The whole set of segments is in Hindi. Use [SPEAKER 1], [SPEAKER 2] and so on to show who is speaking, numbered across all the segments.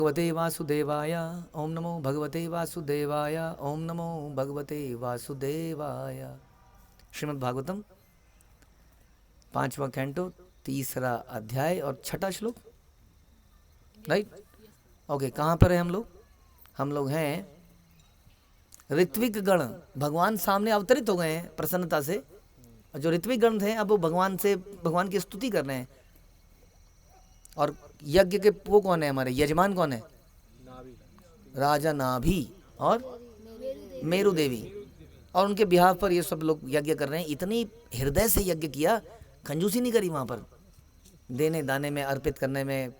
[SPEAKER 1] भगवते वासुदेवाय। ओम नमो भगवते वासुदेवाय। ओम नमो भगवते वासुदेवाय। श्रीमद् भागवतम 5वां कैंटो 3रा अध्याय और 6ठा श्लोक, राइट? ओके, कहाँ पर है हम लोग? हम लोग हैं ऋत्विक गण भगवान सामने अवतरित हो गए हैं प्रसन्नता से, और जो ऋत्विक गण थे अब वो भगवान की स्तुति कर रहे हैं। और यज्ञ के वो कौन है, हमारे यजमान कौन है? राजा नाभि और मेरु देवी, और उनके बिहाफ पर ये सब लोग यज्ञ कर रहे हैं। इतनी हृदय से यज्ञ किया, कंजूसी नहीं करी वहाँ पर, देने दाने में, अर्पित करने में,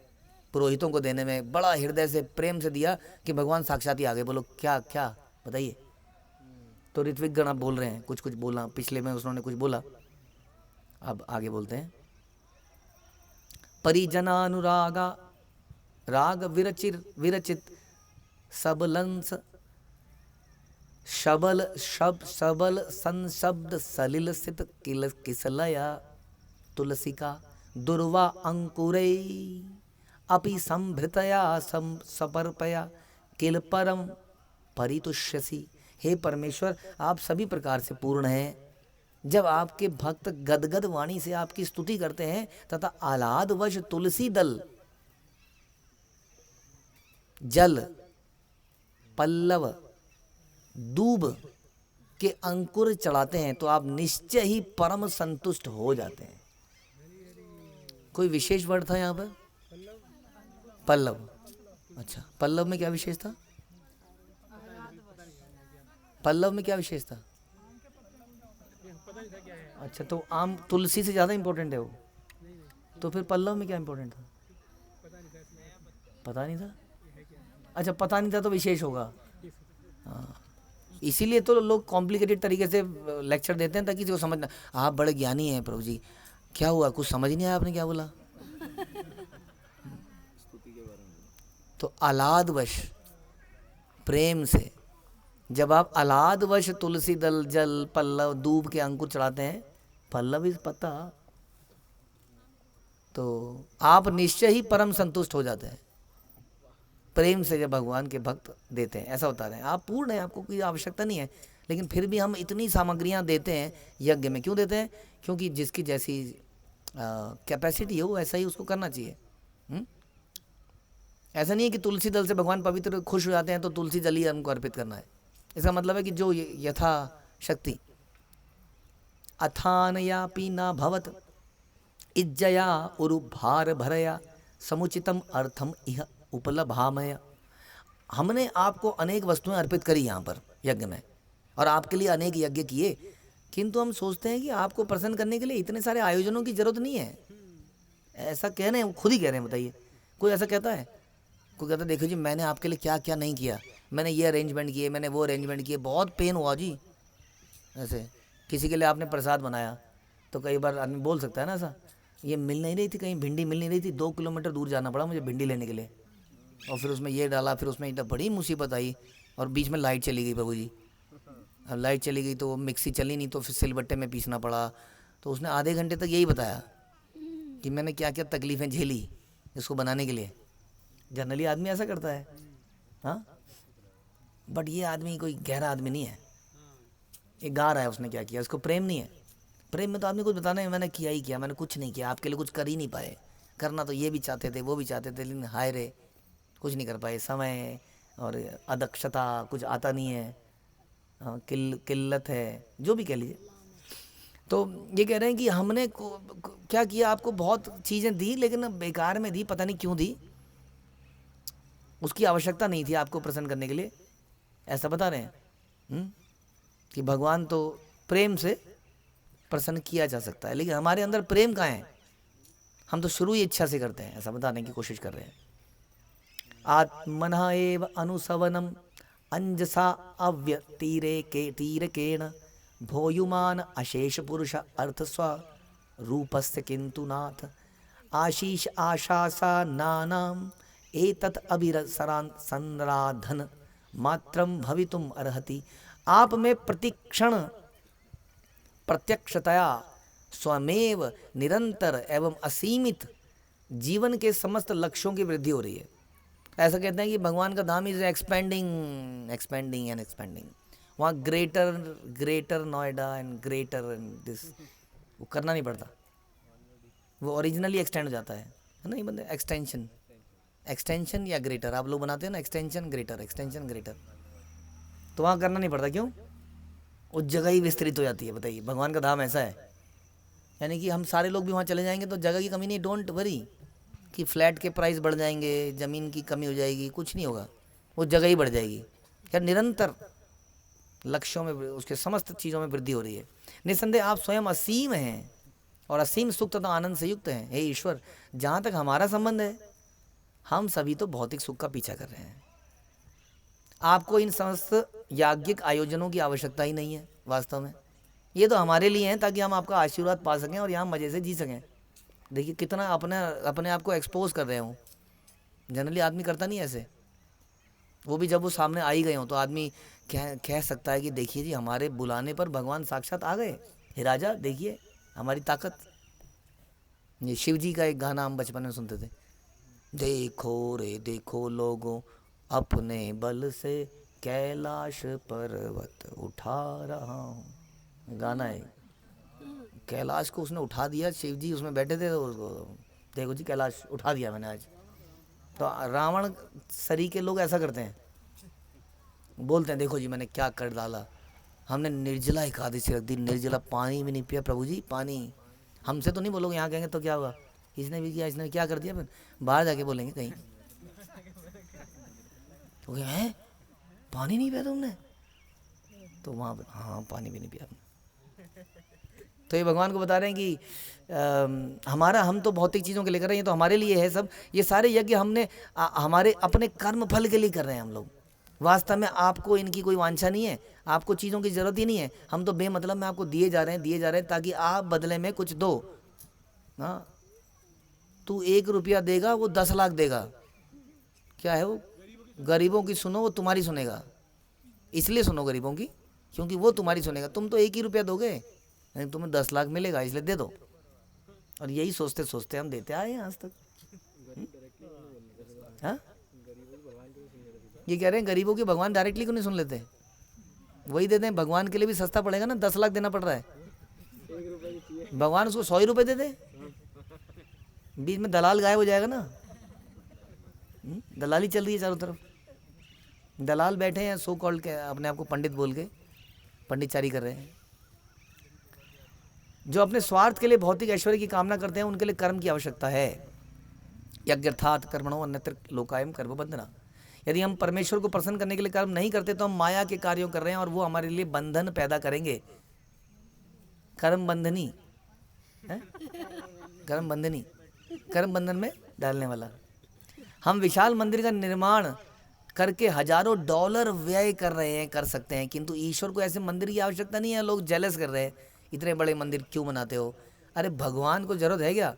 [SPEAKER 1] पुरोहितों को देने में बड़ा हृदय से प्रेम से दिया कि भगवान साक्षात ही आ गए। बोलो क्या क्या बताइए। तो ऋत्विक गण अब बोल रहे हैं, कुछ कुछ बोला, पिछले में उन्होंने कुछ बोला, अब आगे बोलते हैं। परिजनानुरागा राग विरचित सबलंस सबल संशब्द सलिल स्थित किसलया तुलसिका दुर्वा अंकुरै अपि संभृतया सपर्पया किल परम परितुष्यसि। हे परमेश्वर, आप सभी प्रकार से पूर्ण हैं। जब आपके भक्त गदगद वाणी से आपकी स्तुति करते हैं तथा आह्लादवश तुलसी दल, जल, पल्लव, दूब के अंकुर चढ़ाते हैं तो आप निश्चय ही परम संतुष्ट हो जाते हैं। कोई विशेष वर्ड था यहाँ पर? पल्लव। अच्छा, पल्लव में क्या विशेष था? पल्लव में क्या विशेष था? अच्छा, तो आम तुलसी से ज़्यादा इम्पोर्टेंट है वो, तो फिर पल्लव में क्या इम्पोर्टेंट था? पता नहीं था। अच्छा, पता नहीं था तो विशेष होगा। हाँ, इसीलिए तो लोग कॉम्प्लिकेटेड तरीके से लेक्चर देते हैं ताकि किसी को समझना। आप बड़े ज्ञानी हैं प्रभु जी, क्या हुआ, कुछ समझ ही नहीं आया आपने क्या बोला? तो आह्लादवश प्रेम से, जब आप आह्लादवश तुलसी दल, जल, पल्लव, दूब के अंकुर चढ़ाते हैं, पल्लव इस पत्ता, तो आप निश्चय ही परम संतुष्ट हो जाते हैं प्रेम से। जब भगवान के भक्त देते हैं, ऐसा होता है आप पूर्ण हैं, आपको कोई आवश्यकता नहीं है, लेकिन फिर भी हम इतनी सामग्रियां देते हैं यज्ञ में। क्यों देते हैं? क्योंकि जिसकी जैसी कैपेसिटी हो ऐसा ही उसको करना चाहिए। ऐसा नहीं है कि तुलसी दल से भगवान पवित्र खुश हो जाते हैं तो तुलसी दल ही हमको अर्पित करना है। इसका मतलब है कि जो यथा शक्ति। अथानयापि न भवत इज्जया उरु भार भरया समुचितम अर्थम इह उपलभामय। हमने आपको अनेक वस्तुएं अर्पित करी यहाँ पर यज्ञ में, और आपके लिए अनेक यज्ञ किए, किंतु हम सोचते हैं कि आपको प्रसन्न करने के लिए इतने सारे आयोजनों की जरूरत नहीं है। ऐसा कह रहे हैं, खुद ही कह रहे हैं, बताइए कोई ऐसा कहता है? कोई कहता है देखो जी मैंने आपके लिए क्या क्या नहीं किया, मैंने ये अरेंजमेंट किए, मैंने वो अरेंजमेंट किए, बहुत पेन हुआ जी। ऐसे किसी के लिए आपने प्रसाद बनाया तो कई बार आदमी बोल सकता है ना, ऐसा ये मिल नहीं रही थी, कहीं भिंडी मिल नहीं रही थी, 2 किलोमीटर दूर जाना पड़ा मुझे भिंडी लेने के लिए, और फिर उसमें ये डाला, फिर उसमें इतना बड़ी मुसीबत आई, और बीच में लाइट चली गई प्रभु जी। अब लाइट चली गई तो वो मिक्सी चली नहीं, तो फिर सिलबट्टे में पीसना पड़ा। तो उसने आधे घंटे तक यही बताया कि मैंने क्या क्या तकलीफ़ें झेली इसको बनाने के लिए। जनरली आदमी ऐसा करता है, हाँ, बट ये आदमी कोई गहरा आदमी नहीं है, ये गा रहा है उसने क्या किया, उसको प्रेम नहीं है। प्रेम में तो आदमी कुछ बताना है, मैंने किया ही किया, मैंने कुछ नहीं किया, आपके लिए कुछ कर ही नहीं पाए। करना तो ये भी चाहते थे, वो भी चाहते थे, लेकिन हाय रे कुछ नहीं कर पाए, समय और अदक्षता, कुछ आता नहीं है, किल्लत है, जो भी कह लीजिए। तो ये कह रहे हैं कि हमने क्या किया, आपको बहुत चीज़ें दी लेकिन बेकार में दी, पता नहीं क्यों दी, उसकी आवश्यकता नहीं थी आपको प्रसन्न करने के लिए, ऐसा बता रहे हैं। कि भगवान तो प्रेम से प्रसन्न किया जा सकता है, लेकिन हमारे अंदर प्रेम कहाँ है? हम तो शुरू ही इच्छा से करते हैं, ऐसा बताने की कोशिश कर रहे हैं। आत्मनः एव अनुसवनम अंजसा अव्य तीरकेण भोयुमान अशेष पुरुष अर्थ स्व रूपस्य किंतु नाथ आशीष आशासा नानाम एतत् अभिरसरान संराधन मात्रम भवितुम अर्हति। आप में प्रतिक्षण प्रत्यक्षतया स्वमेव निरंतर एवं असीमित जीवन के समस्त लक्ष्यों की वृद्धि हो रही है। ऐसा कहते हैं कि भगवान का धाम is expanding expanding and expanding. वहाँ greater greater Noida and greater and this, वो करना नहीं पड़ता, वो ओरिजिनली एक्सटेंड हो जाता है ना। ये बंदे एक्सटेंशन, एक्सटेंशन या ग्रेटर आप लोग बनाते हैं ना, एक्सटेंशन ग्रेटर, एक्सटेंशन ग्रेटर, तो वहाँ करना नहीं पड़ता। क्यों? उस जगह ही विस्तृत हो जाती है। बताइए, भगवान का धाम ऐसा है, यानी कि हम सारे लोग भी वहाँ चले जाएंगे तो जगह की कमी नहीं। डोंट वरी कि फ्लैट के प्राइस बढ़ जाएंगे, ज़मीन की कमी हो जाएगी, कुछ नहीं होगा, वो जगह ही बढ़ जाएगी। यार निरंतर लक्ष्यों में, उसके समस्त चीज़ों में वृद्धि हो रही है। निस्संदेह आप स्वयं असीम हैं और असीम सुख तथा आनंद से युक्त हैं। हे ईश्वर, जहाँ तक हमारा संबंध है, हम सभी तो भौतिक सुख का पीछा कर रहे हैं। आपको इन समस्त याज्ञिक आयोजनों की आवश्यकता ही नहीं है वास्तव में। ये तो हमारे लिए हैं ताकि हम आपका आशीर्वाद पा सकें और यहाँ मज़े से जी सकें। देखिए कितना अपने आप को एक्सपोज कर रहे हो। जनरली आदमी करता नहीं ऐसे, वो भी जब वो सामने आ ही गए हों तो आदमी कह सकता है कि देखिए जी, हमारे बुलाने पर भगवान साक्षात आ गए। हे राजा, देखिए हमारी ताकत। ये शिव जी का एक गाना हम बचपन में सुनते थे, देखो रे देखो लोगों, अपने बल से कैलाश पर्वत उठा रहा हूँ। गाना है, कैलाश को उसने उठा दिया। शिव जी उसमें बैठे थे तो उसको देखो जी, कैलाश उठा दिया मैंने आज। तो रावण सरी के लोग ऐसा करते हैं, बोलते हैं देखो जी मैंने क्या कर डाला, हमने निर्जला एकादशी रख दी, निर्जला पानी भी नहीं पिया प्रभु जी, पानी। हमसे तो नहीं बोलोगे, यहाँ कहेंगे तो क्या हुआ, इसने भी किया, इसने क्या कर दिया, फिर बाहर जाके बोलेंगे कहीं तो क्या है, पानी नहीं पिया तुमने, तो वहाँ पर हाँ पानी भी नहीं पिया। तो ये भगवान को बता रहे हैं कि हम तो भौतिक चीज़ों के लिए कर रहे हैं, तो हमारे लिए है सब। ये सारे यज्ञ हमने हमारे अपने कर्म फल के लिए कर रहे हैं हम लोग। वास्तव में आपको इनकी कोई वांछा नहीं है, आपको चीज़ों की ज़रूरत ही नहीं है। हम तो बेमतलब में आपको दिए जा रहे हैं ताकि आप बदले में कुछ दो। हाँ, तू 1 रुपया देगा, वो 10 लाख देगा। क्या है वो? गरीबों की सुनो, वो तुम्हारी सुनेगा। इसलिए सुनो गरीबों की, क्योंकि वो तुम्हारी सुनेगा। तुम तो 1 ही रुपया दोगे, तुम्हें 10 लाख मिलेगा, इसलिए दे दो। और यही सोचते सोचते हम देते आए हैं आज तक। हाँ, ये कह रहे हैं गरीबों की भगवान डायरेक्टली क्यों नहीं सुन लेते? वही देते हैं, भगवान के लिए भी सस्ता पड़ेगा ना, 10 लाख देना पड़ रहा है। भगवान उसको 100 ही रुपये दे दे, बीच में दलाल गायब हो जाएगा ना। दलाली चल रही है चारों तरफ, दलाल बैठे हैं सो कॉल्ड के, अपने आप को पंडित बोल के पंडितचारी कर रहे हैं। जो अपने स्वार्थ के लिए भौतिक ऐश्वर्य की कामना करते हैं, उनके लिए कर्म की आवश्यकता है। यज्ञार्थात् कर्मणो अन्यत्र लोकायम कर्म बंधना। यदि हम परमेश्वर को प्रसन्न करने के लिए कर्म नहीं करते तो हम माया के कार्यों कर रहे हैं और वो हमारे लिए बंधन पैदा करेंगे। कर्म बंधनी है, कर्म बंधनी, कर्म बंधन में डालने वाला। हम विशाल मंदिर का निर्माण करके हजारों डॉलर व्यय कर रहे हैं, कर सकते हैं, किंतु ईश्वर को ऐसे मंदिर की आवश्यकता नहीं है। लोग जेलस कर रहे हैं, इतने बड़े मंदिर क्यों बनाते हो? अरे भगवान को जरूरत है क्या?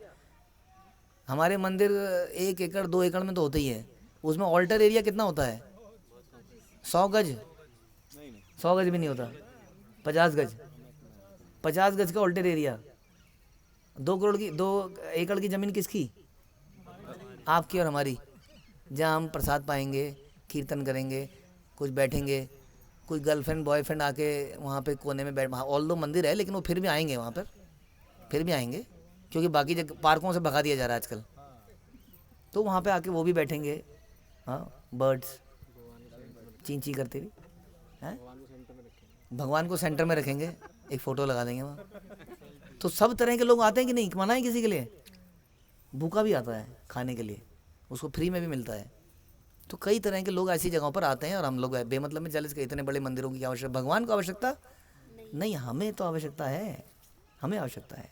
[SPEAKER 1] हमारे मंदिर 1 एकड़ 2 एकड़ में तो होते ही है। उसमें ऑल्टर एरिया कितना होता है? 100 गज, 100 गज भी नहीं होता, 50 गज, 50 गज का ऑल्टर एरिया। 2 एकड़ की ज़मीन किसकी? आपकी और हमारी। जहाँ हम प्रसाद पाएंगे, कीर्तन करेंगे, कुछ बैठेंगे, कोई गर्लफ्रेंड बॉयफ्रेंड आके वहाँ पे कोने में बैठ, ऑल दो मंदिर है लेकिन वो फिर भी आएंगे वहाँ पर, फिर भी आएंगे, क्योंकि बाकी जगह पार्कों से भगा दिया जा रहा है आजकल। तो वहाँ पे आके वो भी बैठेंगे, हाँ, बर्ड्स चीं करते हुए, हैं, भगवान को सेंटर में रखेंगे, एक फ़ोटो लगा देंगे वहाँ। तो सब तरह के लोग आते हैं कि नहीं? मना है किसी के लिए? भूखा भी आता है खाने के लिए, उसको फ्री में भी मिलता है। तो कई तरह के लोग ऐसी जगहों पर आते हैं और हम लोग बेमतलब में जलस के इतने बड़े मंदिरों की आवश्यकता, भगवान को आवश्यकता नहीं, हमें तो आवश्यकता है, हमें आवश्यकता है।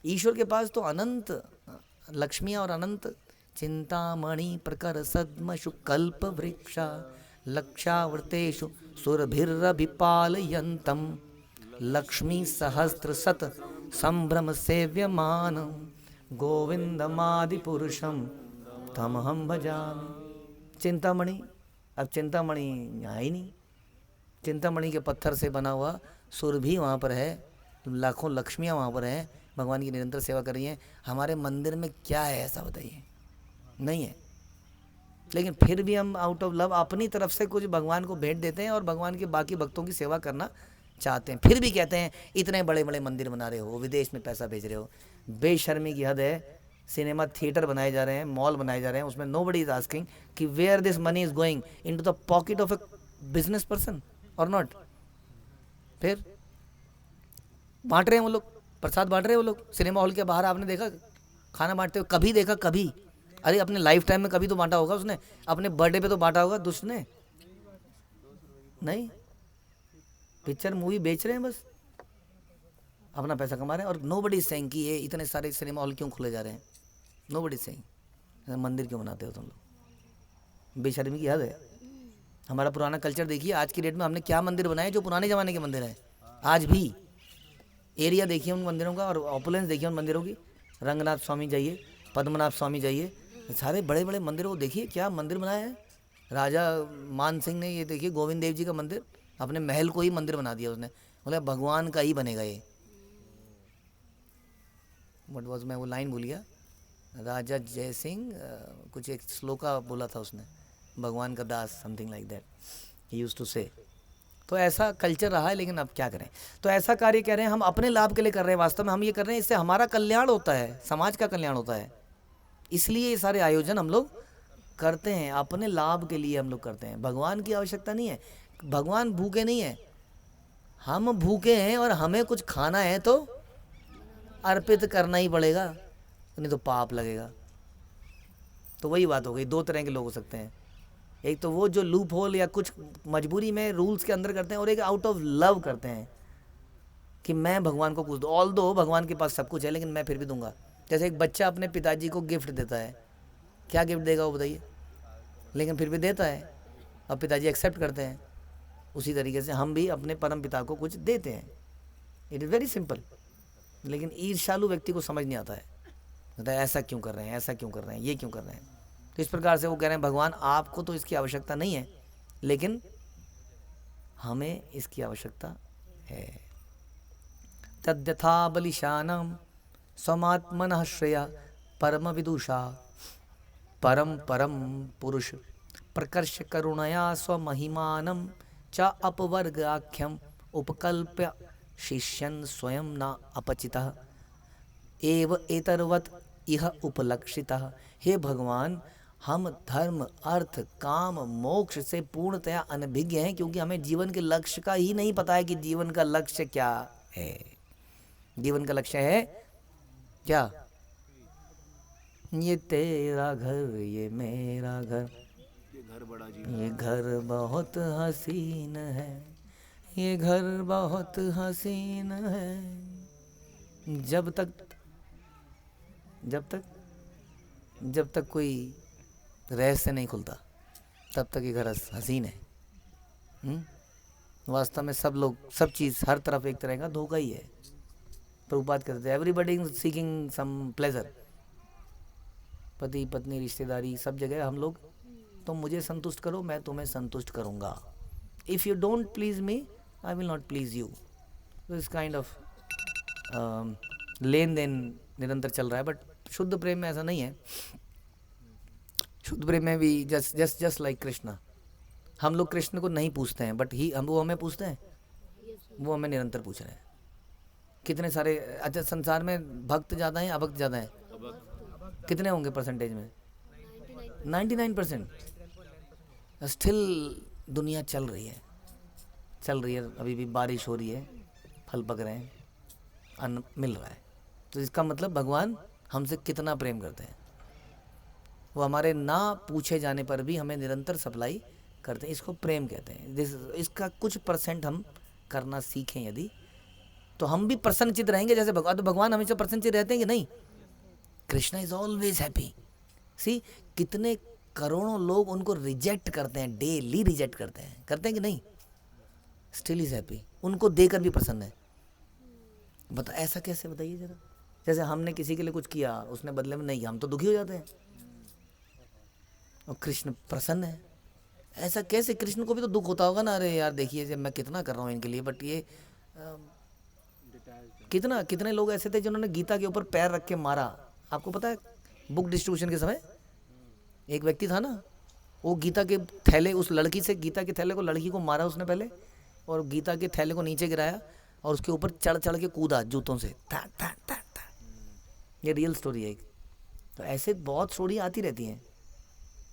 [SPEAKER 1] ईश्वर के पास तो अनंत लक्ष्मियाँ और अनंत चिंतामणि प्रकर सद्मशु कल्प वृक्षा लक्षावृतेषु सुरभिरभिपालयन्तं लक्ष्मी सहस्त्र शत संभ्रम सेव्यमान गोविंदमादिपुरुषम तमहम भजामि। चिंतामणि, अब चिंतामणि यहाँ ही नहीं, चिंतामणि के पत्थर से बना हुआ सुरभि वहाँ पर है, लाखों लक्ष्मियाँ वहाँ पर हैं, भगवान की निरंतर सेवा कर रही हैं। हमारे मंदिर में क्या है ऐसा बताइए? नहीं है। लेकिन फिर भी हम आउट ऑफ लव अपनी तरफ से कुछ भगवान को भेंट देते हैं और भगवान के बाकी भक्तों की सेवा करना चाहते हैं। फिर भी कहते हैं इतने बड़े बड़े मंदिर बना रहे हो, विदेश में पैसा भेज रहे हो, बेशर्मी की हद है। सिनेमा थिएटर बनाए जा रहे हैं, मॉल बनाए जा रहे हैं, उसमें नोबडी इज आस्किंग कि where this money is going, into the pocket of a business person और नॉट। फिर बांट रहे हैं वो लोग, प्रसाद बांट रहे हैं वो लोग। सिनेमा हॉल के बाहर आपने देखा खाना बांटते हुए? कभी देखा? कभी? अरे अपने लाइफ टाइम में कभी तो बांटा होगा उसने, अपने बर्थडे पे तो बांटा होगा दुष्ट ने? नहीं, पिक्चर मूवी बेच रहे हैं, बस अपना पैसा कमा रहे हैं। और नोबडी सेइंग कि ये इतने सारे सिनेमा हॉल क्यों खुले जा रहे हैं, नोबडी सेइंग मंदिर क्यों बनाते हो तुम लोग, बेशर्मी की हद है। हमारा पुराना कल्चर देखिए, आज की डेट में हमने क्या मंदिर बनाए जो पुराने ज़माने के मंदिर हैं। आज भी एरिया देखिए उन मंदिरों का और ऑपुलेंस देखिए उन मंदिरों की। रंगनाथ स्वामी जाइए, पद्मनाभ स्वामी जाइए, सारे बड़े बड़े मंदिरों को देखिए, क्या मंदिर बनाए हैं। राजा मान सिंह ने, ये देखिए गोविंद देव जी का मंदिर, अपने महल को ही मंदिर बना दिया उसने, बोले भगवान का ही बनेगा ये। बट वॉज, मैं वो लाइन भूल गया, राजा जय सिंह कुछ एक श्लोका बोला था उसने, भगवान का दास, something like that he used to say. तो ऐसा कल्चर रहा है, लेकिन अब क्या करें। तो ऐसा कार्य कह रहे हैं हम अपने लाभ के लिए कर रहे हैं, वास्तव में हम ये कर रहे हैं इससे हमारा कल्याण होता है, समाज का कल्याण होता है। इसलिए ये सारे आयोजन हम लोग करते हैं, अपने लाभ के लिए हम लोग करते हैं, भगवान की आवश्यकता नहीं है। भगवान भूखे नहीं है, हम भूखे हैं और हमें कुछ खाना है तो अर्पित करना ही पड़ेगा, नहीं तो पाप लगेगा। तो वही बात हो गई, दो तरह के लोग हो सकते हैं, एक तो वो जो लूप होल या कुछ मजबूरी में रूल्स के अंदर करते हैं, और एक आउट ऑफ लव करते हैं कि मैं भगवान को कुछ दूँ। ऑल दो भगवान के पास सब कुछ है, लेकिन मैं फिर भी दूंगा। जैसे एक बच्चा अपने पिताजी को गिफ्ट देता है, क्या गिफ्ट देगा वो बताइए, लेकिन फिर भी देता है और पिताजी एक्सेप्ट करते हैं। उसी तरीके से हम भी अपने परम पिता को कुछ देते हैं। It is very simple. लेकिन ईर्ष्यालु व्यक्ति को समझ नहीं आता है, कहता है ऐसा क्यों कर रहे हैं, ऐसा क्यों कर रहे हैं, ये क्यों कर रहे हैं। तो इस प्रकार से वो कह रहे हैं भगवान आपको तो इसकी आवश्यकता नहीं है, लेकिन हमें इसकी आवश्यकता है। तद्यथा बलिशानम स्वमात्मनः श्रेया परम विदुषा परम परम पुरुष प्रकर्ष करुणया स्वमहिमानं च अपवर्ग आख्यम उपकल्प्य शिष्यन् स्वयं न अपचितः एव एतर्वत् इह उपलक्षितः। हे भगवान, हम धर्म अर्थ काम मोक्ष से पूर्णतया अनभिज्ञ हैं, क्योंकि हमें जीवन के लक्ष्य का ही नहीं पता है कि जीवन का लक्ष्य क्या है। जीवन का लक्ष्य है क्या? ये तेरा घर, ये मेरा घर, ये घर बहुत हसीन है, ये घर बहुत हसीन है। जब तक कोई रहस्य नहीं खुलता तब तक ये घर हसीन है। वास्तव में सब लोग, सब चीज़, हर तरफ एक तरह का धोखा ही है। प्रभुपाद कहते थे everybody is seeking some pleasure. पति पत्नी रिश्तेदारी सब जगह हम लोग, तुम मुझे संतुष्ट करो मैं तुम्हें संतुष्ट करूँगा। If you don't please me I will not please you. This kind of लेन देन निरंतर चल रहा है। बट शुद्ध प्रेम में ऐसा नहीं है। शुद्ध प्रेम में भी जस्ट लाइक कृष्ण, हम लोग कृष्ण को नहीं पूछते हैं, बट वो हमें पूछते हैं, वो हमें निरंतर पूछ रहे हैं। कितने सारे, अच्छा संसार में भक्त ज़्यादा हैं अभक्त ज़्यादा हैं? कितने होंगे परसेंटेज में? 99%। स्टिल दुनिया चल रही है। अभी भी बारिश हो रही है, फल पक रहे हैं, अन्न मिल रहा है। तो इसका मतलब भगवान हमसे कितना प्रेम करते हैं। वो हमारे ना पूछे जाने पर भी हमें निरंतर सप्लाई करते हैं। इसको प्रेम कहते हैं। इसका कुछ परसेंट हम करना सीखें यदि, तो हम भी प्रसन्नचित रहेंगे जैसे भगवान। तो भगवान हमेशा प्रसन्नचित रहते हैं कि नहीं? Krishna is always happy. See, कितने करोड़ों लोग उनको रिजेक्ट करते हैं, डेली रिजेक्ट करते हैं कि नहीं? Still is happy. उनको देकर भी प्रसन्न है। बता ऐसा कैसे, बताइए जरा। जैसे हमने किसी के लिए कुछ किया, उसने बदले में नहीं, हम तो दुखी हो जाते हैं, और कृष्ण प्रसन्न है। ऐसा कैसे? कृष्ण को भी तो दुख होता होगा ना, अरे यार देखिए जब मैं कितना कर रहा हूँ इनके लिए, बट ये कितने लोग ऐसे थे जिन्होंने गीता के ऊपर पैर रख के मारा। आपको पता है बुक डिस्ट्रीब्यूशन के समय एक व्यक्ति था ना, वो गीता के थैले, उस लड़की से गीता के थैले को, लड़की को मारा उसने पहले, और गीता के थैले को नीचे गिराया और उसके ऊपर चढ़ चढ़ के कूदा जूतों से, था था था था। ये रियल स्टोरी है एक। तो ऐसे बहुत स्टोरी आती रहती हैं,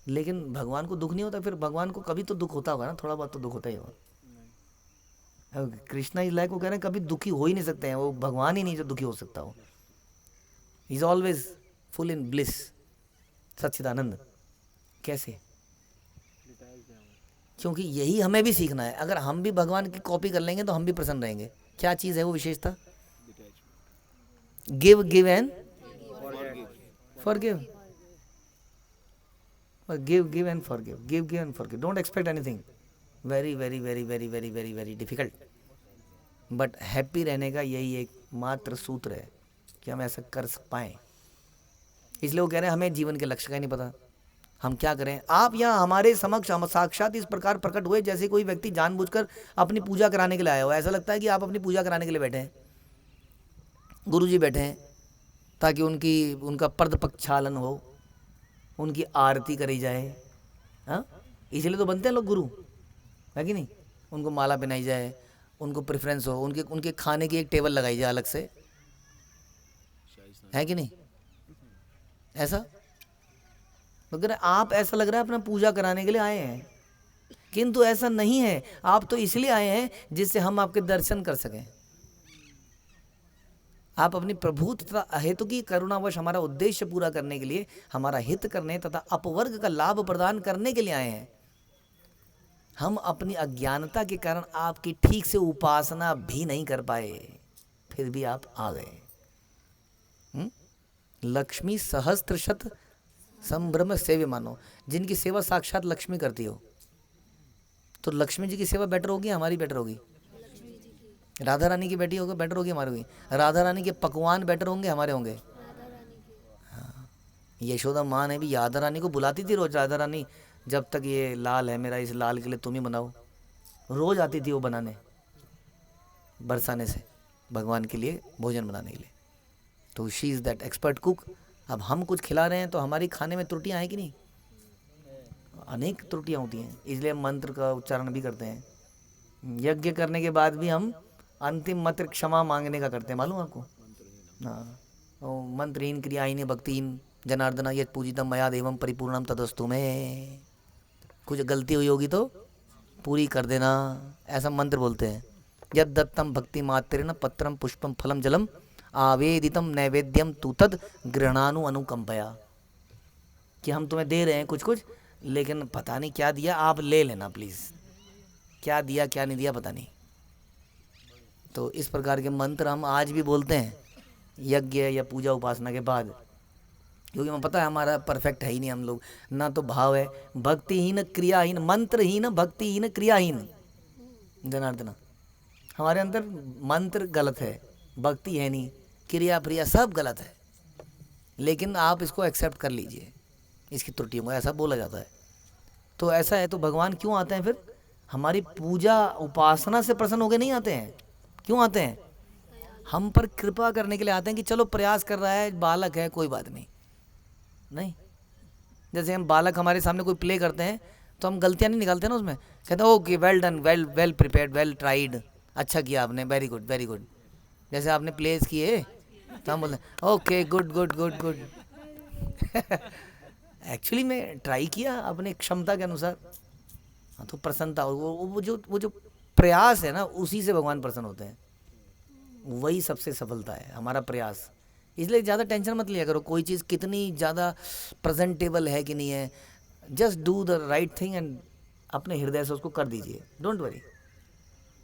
[SPEAKER 1] लेकिन भगवान को दुख नहीं होता। फिर भगवान को कभी तो दुख होता होगा ना, थोड़ा बहुत तो दुख होता ही होगा। कृष्णा इस लायक को कह रहे हैं कभी दुखी हो ही नहीं सकते हैं, वो भगवान ही नहीं जो दुखी हो सकता हो। Is always full in bliss, सच्चिदानंद। कैसे? क्योंकि यही हमें भी सीखना है। अगर हम भी भगवान की कॉपी कर लेंगे तो हम भी प्रसन्न रहेंगे। क्या चीज़ है वो विशेषता? Give give and forgive, give give and forgive, give give and forgive. Don't expect anything. Very very very very very very very difficult, but happy रहने का यही एक मात्र सूत्र है कि हम ऐसा कर पाएँ। इसलिए वो कह रहे हैं हमें जीवन के लक्ष्य का ही नहीं पता, हम क्या करें। आप यहाँ हमारे समक्ष हम साक्षात इस प्रकार प्रकट हुए जैसे कोई व्यक्ति जानबूझकर अपनी पूजा कराने के लिए आया हो। ऐसा लगता है कि आप अपनी पूजा कराने के लिए बैठे हैं, गुरुजी बैठे हैं ताकि उनका पद प्रक्षालन हो, उनकी आरती करी जाए। हाँ, इसीलिए तो बनते हैं लोग गुरु, है कि नहीं? उनको माला पहनाई जाए, उनको प्रेफरेंस हो, उनके खाने की एक टेबल लगाई जाए अलग से, है कि नहीं? ऐसा अगर आप, ऐसा लग रहा है अपना पूजा कराने के लिए आए हैं, किंतु ऐसा नहीं है। आप तो इसलिए आए हैं जिससे हम आपके दर्शन कर सकें। आप अपनी प्रभु तथा अहेतु की करुणावश हमारा उद्देश्य पूरा करने के लिए, हमारा हित करने तथा अपवर्ग का लाभ प्रदान करने के लिए आए हैं। हम अपनी अज्ञानता के कारण आपकी ठीक से उपासना भी नहीं कर पाए, फिर भी आप आ गए। लक्ष्मी सहस्त्रशत संभ्रम सेव्य मानो। जिनकी सेवा साक्षात लक्ष्मी करती हो, तो लक्ष्मी जी की सेवा बेटर होगी, हमारी बेटर होगी? राधा रानी की बेटी होगी बेटर होगी, हमारी होगी? राधा रानी के पकवान बेटर होंगे, हमारे होंगे? हाँ, यशोदा माँ ने भी राधा रानी को बुलाती थी रोज। राधा रानी, जब तक ये लाल है मेरा, इस लाल के लिए तुम ही बनाओ। रोज आती थी वो बनाने, बरसाने से भगवान के लिए भोजन बनाने के लिए। तो she is that expert cook. अब हम कुछ खिला रहे हैं तो हमारी खाने में त्रुटियां हैं कि नहीं? अनेक त्रुटियां होती हैं, इसलिए हम मंत्र का उच्चारण भी करते हैं। यज्ञ करने के बाद भी हम अंतिम मंत्र क्षमा मांगने का करते हैं, मालूम आपको? हाँ, मंत्रहीन क्रियाहीन भक्तिहीन जनार्दना यत् पूजितम मया देवम परिपूर्णम तदस्तु में। कुछ गलती हुई होगी तो पूरी कर देना, ऐसा मंत्र बोलते हैं। यद दत्तम भक्ति मात्रेण पत्रम पुष्पम फलम जलम आवेदितम नैवेद्यम तू तद गृहणानु अनुकंपया। कि हम तुम्हें दे रहे हैं कुछ कुछ, लेकिन पता नहीं क्या दिया, आप ले लेना प्लीज़। क्या दिया क्या नहीं दिया पता नहीं। तो इस प्रकार के मंत्र हम आज भी बोलते हैं यज्ञ या पूजा उपासना के बाद, क्योंकि हमें पता है हमारा परफेक्ट है ही नहीं। हम लोग ना तो भाव है, भक्तिहीन क्रियाहीन, मंत्रहीन भक्तिहीन क्रियाहीन। जनार्दना, हमारे अंदर मंत्र गलत है, भक्ति है नहीं, क्रिया प्रिया सब गलत है। लेकिन आप इसको एक्सेप्ट कर लीजिए, इसकी त्रुटियों को, ऐसा बोला जाता है। तो ऐसा है तो भगवान क्यों आते हैं फिर? हमारी पूजा उपासना से प्रसन्न होकर नहीं आते हैं। क्यों आते हैं? हम पर कृपा करने के लिए आते हैं कि चलो प्रयास कर रहा है, बालक है, कोई बात नहीं। नहीं, जैसे हम बालक हमारे सामने कोई प्ले करते हैं तो हम गलतियां नहीं निकालते ना उसमें, कहते हैं okay well done, well well prepared, well tried, अच्छा किया आपने, वेरी गुड वेरी गुड। जैसे आपने प्लेस किए तो हम बोलते हैं okay good good good good. Actually मैं ट्राई किया अपने क्षमता के अनुसार। हाँ, तो प्रसन्नता, वो जो प्रयास है ना, उसी से भगवान प्रसन्न होते हैं। वही सबसे सफलता है, हमारा प्रयास। इसलिए ज़्यादा टेंशन मत लिया करो कोई चीज़ कितनी ज़्यादा प्रेजेंटेबल है कि नहीं है। Just do the right thing and अपने हृदय से उसको कर दीजिए, डोंट वरी।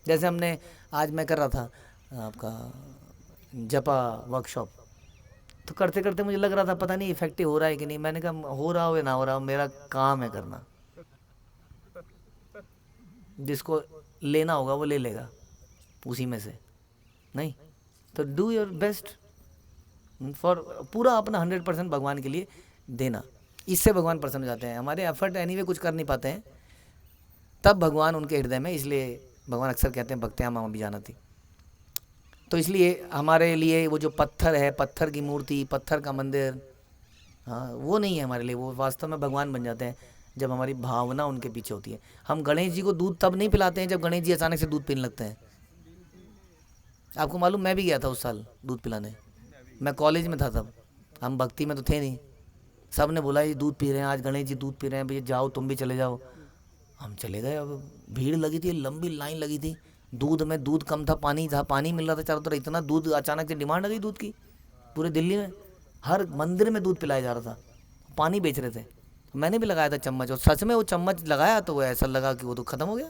[SPEAKER 1] जैसे हमने आज मैं कर रहा था आपका जपा वर्कशॉप, तो करते करते मुझे लग रहा था पता नहीं इफेक्टिव हो रहा है कि नहीं। मैंने कहा हो रहा हो या ना हो रहा हो, मेरा काम है करना। जिसको लेना होगा वो ले लेगा उसी में से, नहीं तो डू योर बेस्ट फॉर, पूरा अपना 100% भगवान के लिए देना। इससे भगवान प्रसन्न हो जाते हैं। हमारे एफर्ट एनीवे कुछ कर नहीं पाते हैं, तब भगवान उनके हृदय में, इसलिए भगवान अक्सर कहते हैं भक्त्याम माम अभिजानति। तो इसलिए हमारे लिए वो जो पत्थर है, पत्थर की मूर्ति, पत्थर का मंदिर, हाँ वो नहीं है हमारे लिए, वो वास्तव में भगवान बन जाते हैं। जब हमारी भावना उनके पीछे होती है। हम गणेश जी को दूध तब नहीं पिलाते हैं जब गणेश जी अचानक से दूध पीने लगते हैं। आपको मालूम, मैं भी गया था उस साल दूध पिलाने, मैं कॉलेज में था तब, हम भक्ति में तो थे नहीं। सब ने बोला ये दूध पी रहे हैं आज, गणेश जी दूध पी रहे हैं, भैया जाओ तुम भी चले जाओ। हम चले गए। अब भीड़ लगी थी, लंबी लाइन लगी थी। दूध में दूध कम था, पानी था, पानी मिल रहा था चारों तरफ। इतना दूध, अचानक से डिमांड आ गई दूध की पूरे दिल्ली में। हर मंदिर में दूध पिलाया जा रहा था, पानी बेच रहे थे। मैंने भी लगाया था चम्मच, और सच में वो चम्मच लगाया तो वो ऐसा लगा कि वो तो खत्म हो गया।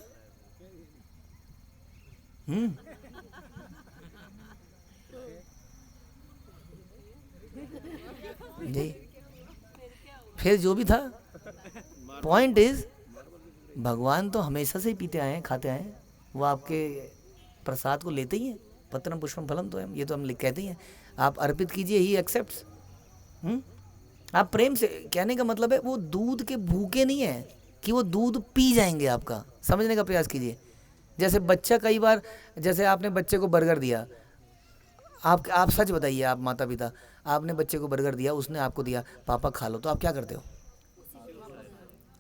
[SPEAKER 1] जी, फिर जो भी था, पॉइंट इज भगवान तो हमेशा से ही पीते आए हैं, खाते आए हैं। वो आपके प्रसाद को लेते ही हैं। पत्रम पुष्पम फलम तो है, ये तो हम कहते ही हैं। आप अर्पित कीजिए, ही एक्सेप्ट्स। आप प्रेम से, कहने का मतलब है वो दूध के भूखे नहीं है कि वो दूध पी जाएंगे। आपका समझने का प्रयास कीजिए। जैसे बच्चा, कई बार जैसे आपने बच्चे को बर्गर दिया, आप सच बताइए, आप माता पिता, आपने बच्चे को बर्गर दिया, उसने आपको दिया, पापा खा लो, तो आप क्या करते हो?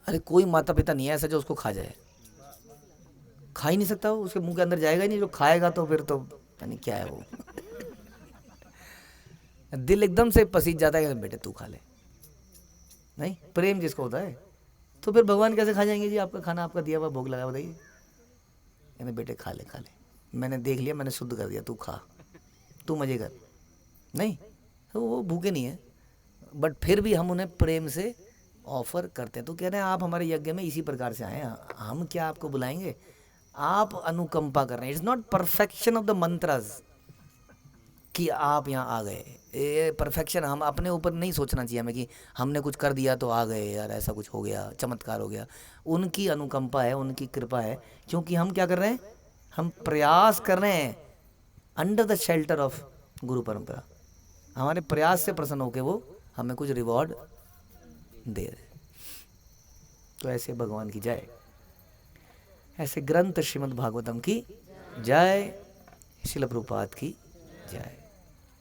[SPEAKER 1] अरे कोई माता पिता नहीं है ऐसा जो उसको खा जाए, खा ही नहीं सकता वो, उसके मुंह के अंदर जाएगा ही नहीं। जो खाएगा तो फिर तो पता नहीं क्या है वो। दिल एकदम से पसीज जाता है कि बेटे तू खा ले। नहीं, प्रेम जिसको होता है, तो फिर भगवान कैसे खा जाएंगे जी आपका खाना, आपका दिया हुआ भोग लगा, बताइए। कहते बेटे खा ले, खा ले, मैंने देख लिया, मैंने शुद्ध कर दिया, तू खा, तू मजे कर। नहीं, तो वो भूखे नहीं है, बट फिर भी हम उन्हें प्रेम से ऑफर करते हैं। तो कह रहे हैं आप हमारे यज्ञ में इसी प्रकार से आए हैं, हम क्या आपको बुलाएंगे? आप अनुकंपा कर रहे हैं। It's not perfection of the मंत्रस कि आप यहाँ आ गए। ये परफेक्शन हम अपने ऊपर नहीं सोचना चाहिए हमें कि हमने कुछ कर दिया तो आ गए, यार ऐसा कुछ हो गया, चमत्कार हो गया। उनकी अनुकंपा है, उनकी कृपा है, क्योंकि हम क्या कर रहे हैं? हम प्रयास कर रहे हैं अंडर द शेल्टर ऑफ गुरु परंपरा। हमारे प्रयास से प्रसन्न होकर वो हमें कुछ रिवॉर्ड दे रहे। तो ऐसे भगवान की जय, ऐसे ग्रंथ श्रीमद् भागवतम की जय, शिल प्रभुपाद की जय।